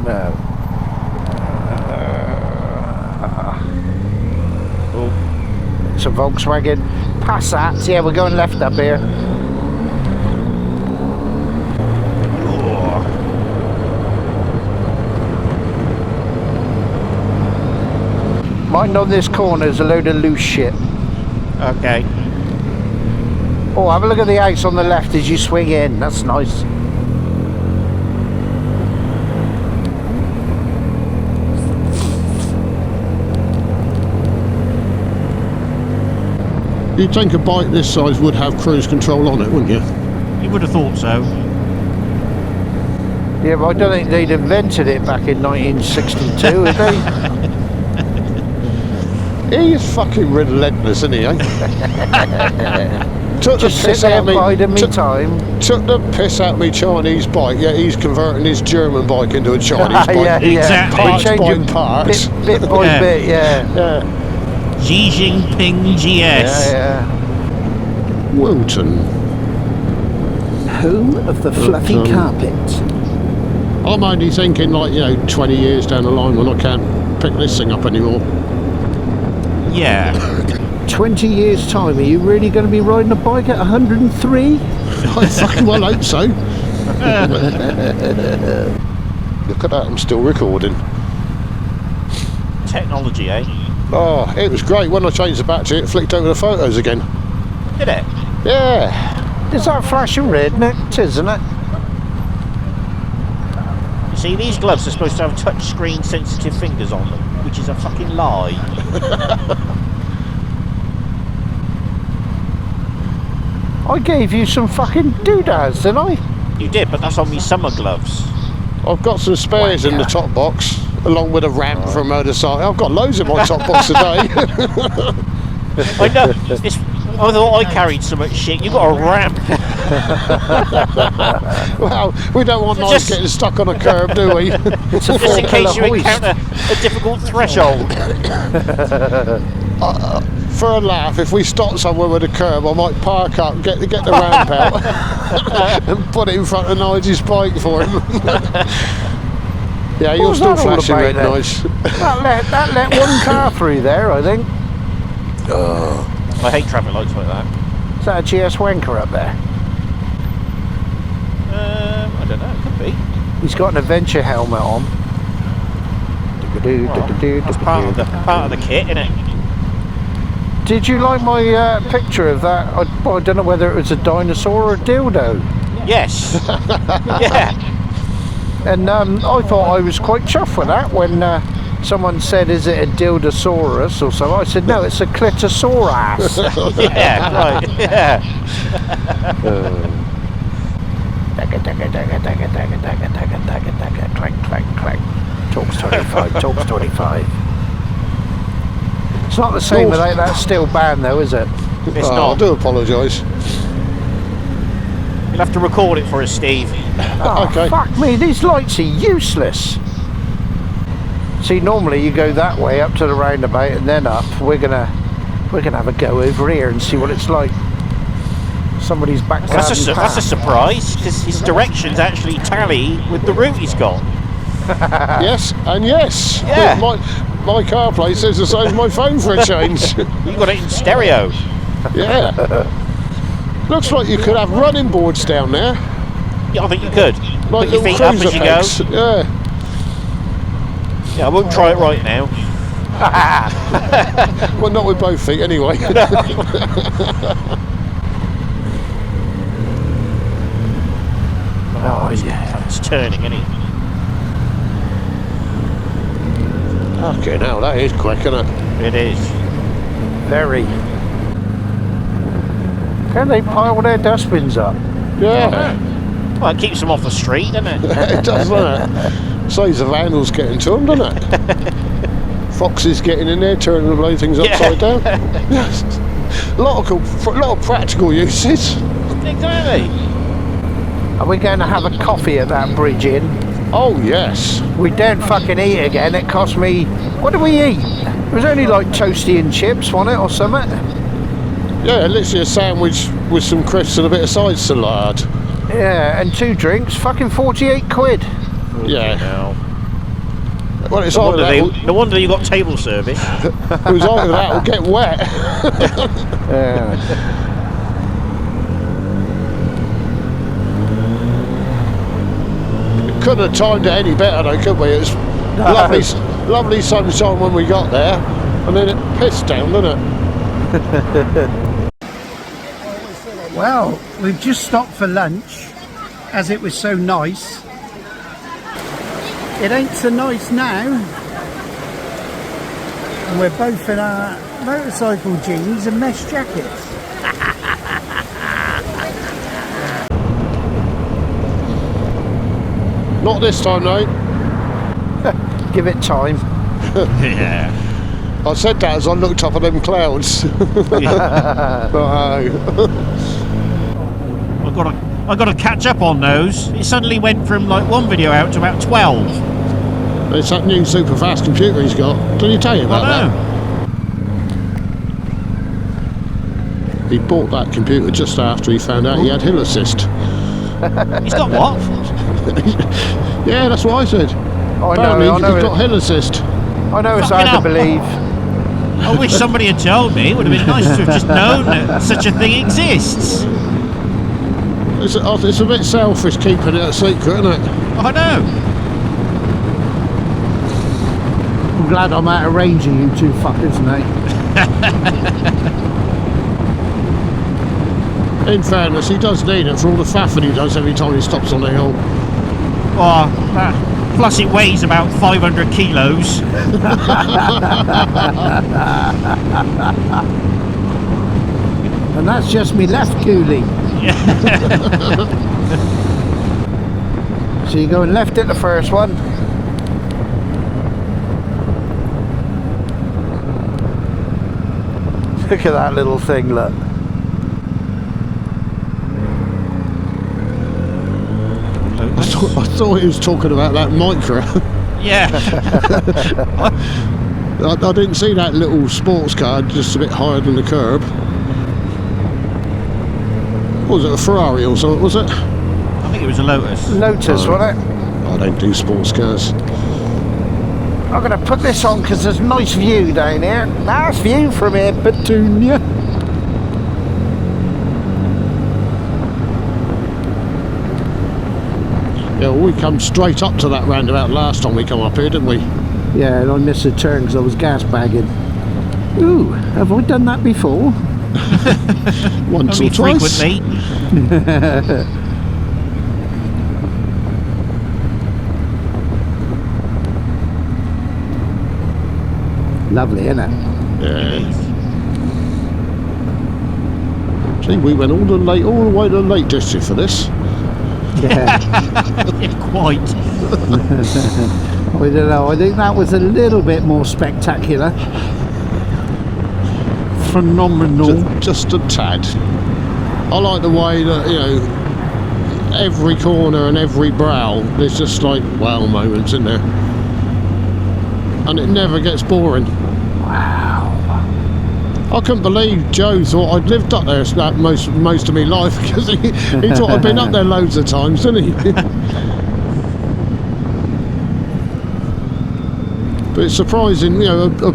No. It's a Volkswagen Passat. Yeah, we're going left up here. Mind on this corner is a load of loose shit. Okay. Oh, have a look at the house on the left as you swing in. That's nice. You'd think a bike this size would have cruise control on it, wouldn't you? You would have thought so. Yeah, but I don't think they'd invented it back in 1962, had they? He's fucking relentless, isn't he, eh? Took Just the piss sit there out of me. biding me time. Took the piss out of me Chinese bike, yet he's converting his German bike into a Chinese bike. Yeah, Exactly. Parts Changing by parts. Bit by Yeah. bit, yeah. Yeah. Xi Jinping GS. Yeah. Wilton. Home of the fluffy carpet. I'm only thinking, like, 20 years down the line when I can't pick this thing up anymore. Yeah. 20 years time, are you really going to be riding a bike at 103? I fucking well hope so. Look at that, I'm still recording. Technology, eh? Oh, it was great. When I changed the battery, it flicked over the photos again. Did it? Yeah. Is that flashing red? No, it is, isn't it? You see, these gloves are supposed to have touch screen sensitive fingers on them, which is a fucking lie. I gave you some fucking doodads, didn't I? You did, but that's on me summer gloves. I've got some spares in the top box, along with a ramp for a motorcycle. I've got loads in my top box today. I know. I thought I carried so much shit. You got a ramp. Well, we don't want knives Just- getting stuck on a curb, do we? It's a Just in case you hoist. encounter a difficult threshold. For a laugh, if we stop somewhere with a curb, I might park up, get the ramp out, and put it in front of Nigel's bike for him. Yeah, you're What's still that all flashing about red, then? Nige. That let one car through there, I think. I hate traffic lights like that. Is that a GS wanker up there? I don't know. It could be. He's got an adventure helmet on. That's part of the kit, isn't it? Did you like my picture of that? I don't know whether it was a dinosaur or a dildo. Yes. Yeah. And I thought I was quite chuffed with that when someone said, is it a dildosaurus or so? I said, no, it's a clitosaurus. Yeah. Right. Yeah. Clank, clank, clank. Talks 25, talks 25. It's not the same without that steel band though, is it? It's I not. do apologise. You'll have to record it for us, Steve. Oh, Okay. fuck me, these lights are useless. See, normally you go that way up to the roundabout and then up. We're gonna have a go over here and see what it's like. Somebody's back. That's a surprise, because his directions actually tally with the route he's got. Yes, and yes. Yeah. My CarPlay says the same as my phone for a change. You got it in stereo. Yeah. Looks like you could have running boards down there. Yeah, I think you could. Like Put your little feet up cruiser as you pegs. go. Yeah. Yeah, I won't try it right now. Well, not with both feet anyway. Oh, yeah. It's turning, isn't it? Okay, now that is quick, isn't it? It is. Very. Can they pile their dustbins up? Yeah. Well, it keeps them off the street, doesn't it? It does, doesn't it? Saves the vandals getting to them, doesn't it? Foxes getting in there, turning the bloody things upside down. Yes. A lot of practical uses. Exactly. Are we going to have a coffee at that bridge inn? Oh yes. We don't fucking eat again. It cost me. What did we eat? It was only like toasty and chips, wasn't it, or something? Yeah, literally a sandwich with some crisps and a bit of side salad. Yeah, and 2 drinks. Fucking 48 quid. Yeah. No. Well, it's No either wonder, that, no wonder you got table service. it was either that or get wet. Yeah. Couldn't have timed it any better though, could we? It was lovely sunshine when we got there, and then it pissed down, didn't it? Well, we've just stopped for lunch, as it was so nice. It ain't so nice now. And we're both in our motorcycle jeans and mesh jackets. Not this time, though. Give it time. Yeah. I said that as I looked up at them clouds. I got to catch up on those. It suddenly went from like one video out to about 12. It's that new super fast computer he's got. Did he tell you about that? He bought that computer just after he found out he had hill assist. He's got what? Yeah, that's what I said. Apparently he's got hill assist. I know it's Fucking hard to hell. believe. I wish somebody had told me. It would have been nice to have just known that such a thing exists. It's a bit selfish keeping it a secret, isn't it? I know. I'm glad I'm out of range of you two fuckers, mate. In fairness, he does need it for all the faffing he does every time he stops on the hill. Oh, plus it weighs about 500 kilos. And that's just me left coolie. So you're going left at the first one. Look at that little thing, look. I thought he was talking about that micro. Yeah. I didn't see that little sports car just a bit higher than the curb. What was it, a Ferrari or something, was it? I think it was a Lotus. Lotus, wasn't it? I don't do sports cars. I'm going to put this on because there's a nice view down here. Nice view from here, Petunia. Yeah, well, we come straight up to that roundabout last time we come up here, didn't we? Yeah, and I missed a turn because I was gas bagging. Ooh, have I done that before? Once or Only twice. frequently. Lovely, isn't it? Yeah. See, we went all the way to the Lake District for this. Yeah. Yeah, quite. I don't know, I think that was a little bit more spectacular. Phenomenal. Just a tad. I like the way that, you know, every corner and every brow, there's just like wow moments in there. And it never gets boring. Wow. I couldn't believe Joe thought I'd lived up there most of my life, because he thought I'd been up there loads of times, didn't he? But it's surprising, you know, a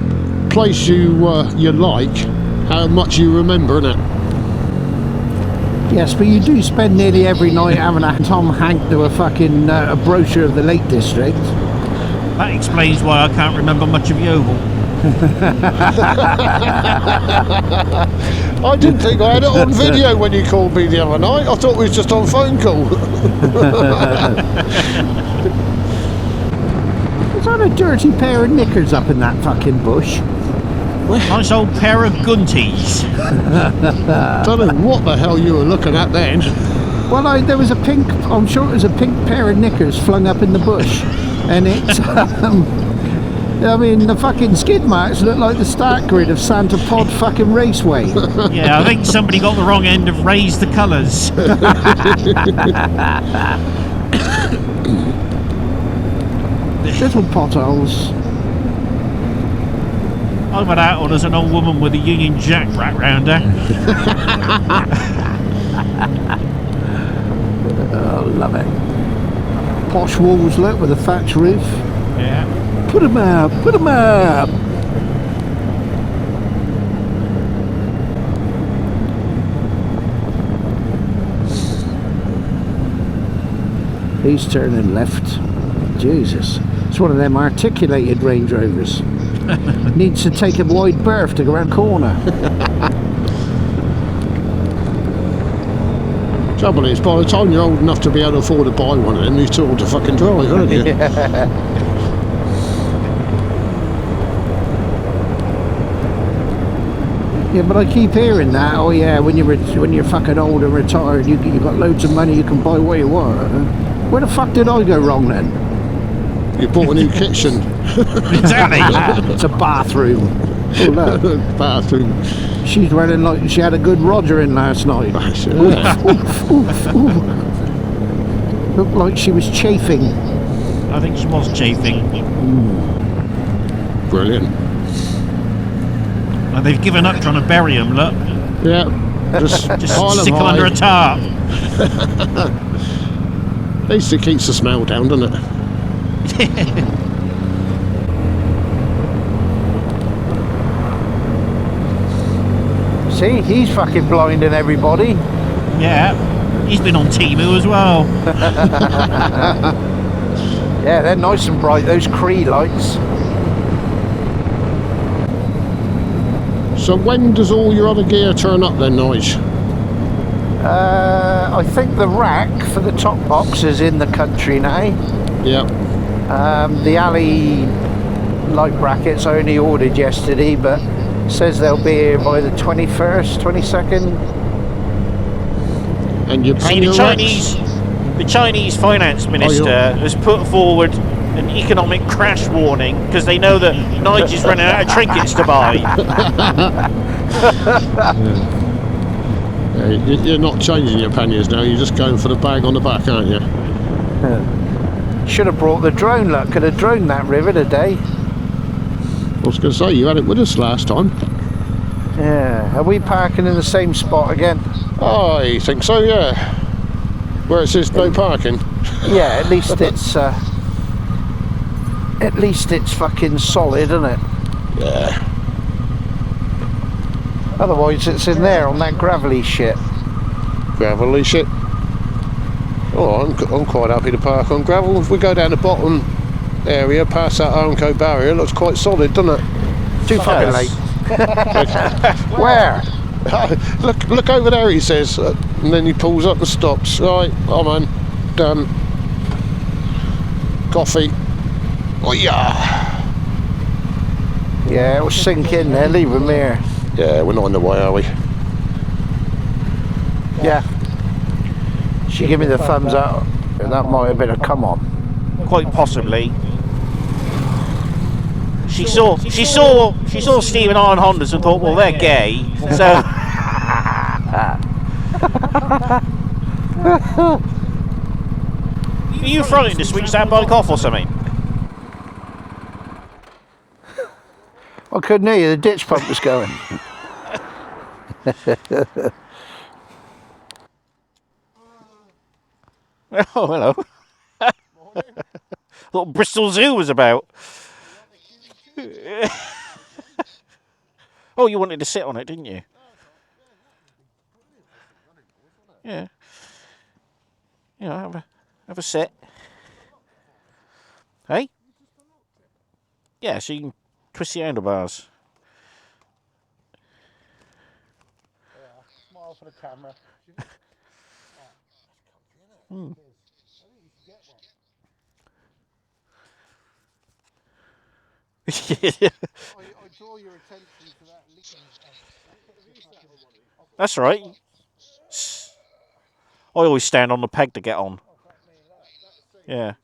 place you like, how much you remember, isn't it? Yes, but you do spend nearly every night having a Tom Hank do a fucking a brochure of the Lake District. That explains why I can't remember much of Yeovil. I didn't think I had it on video when you called me the other night. I thought we was just on phone call. Is that a dirty pair of knickers up in that fucking bush? Nice old pair of gunties. Don't know what the hell you were looking at then. Well, there was a pink, I'm sure it was a pink pair of knickers flung up in the bush. And it's, I mean, the fucking skid marks look like the start grid of Santa Pod fucking Raceway. Yeah, I think somebody got the wrong end of Raise the Colours. Little potholes. I went out on as an old woman with a Union Jack wrapped round her. Oh, love it. Posh walls, look, with a thatch roof. Yeah. Put 'em up, put 'em up. He's turning left. Jesus. It's one of them articulated Range Rovers. Needs to take a wide berth to go around corner. Trouble is, by the time you're old enough to be able to afford to buy one of them, you're too old to fucking drive, aren't you? Yeah, but I keep hearing that. Oh yeah, when you're fucking old and retired, you've got loads of money, you can buy what you want. Where the fuck did I go wrong then? You bought a new kitchen. Exactly. It's a bathroom. Oh, look. Bathroom. She's running like she had a good Roger in last night. Oof, oof, oof. Looked like she was chafing. I think she was chafing. Brilliant. And they've given up trying to bury him, look. Yeah. Just Stick him under a tarp. At least it keeps the smell down, doesn't it? See, he's fucking blinding everybody. Yeah, he's been on Temu as well. Yeah, they're nice and bright, those Cree lights. So when does all your other gear turn up then, Nige? I think the rack for the top box is in the country now. Yeah. The alley light brackets I only ordered yesterday, but says they'll be here by the 21st, 22nd. And you See, the Chinese finance minister has put forward an economic crash warning because they know that Nigel's running out of trinkets to buy. Yeah, you're not changing your panniers now, you're just going for the bag on the back, aren't you? Should have brought the drone, look, could have droned that river today. I was going to say, you had it with us last time. Yeah, are we parking in the same spot again? I think so, yeah. Where it says no parking. Yeah, at least it's fucking solid, isn't it? Yeah. Otherwise it's in there on that gravelly shit. Gravelly shit. Oh, I'm quite happy to park on gravel. If we go down the bottom area, past that Armco barrier, it looks quite solid, doesn't it? Too fucking late. Where? Look over there, he says, and then he pulls up and stops. Right, oh man, done. Coffee. Oh yeah. Yeah, it'll sink in there, leave him here. Yeah, we're not in the way, are we? Yeah. She gave me the thumbs up. That might have been a come on. Quite possibly. She saw Stephen Iron Hondas and thought, well, they're gay. So. Are you frightened to switch that bike off or something? I couldn't hear you, the ditch pump was going. Oh, hello. Thought Bristol Zoo was about. Oh, you wanted to sit on it, didn't you? Yeah. Yeah, have a sit. Hey? Yeah, so you can twist the handlebars. Smile for the camera. I draw your attention to that. That's right. I always stand on the peg to get on. Yeah.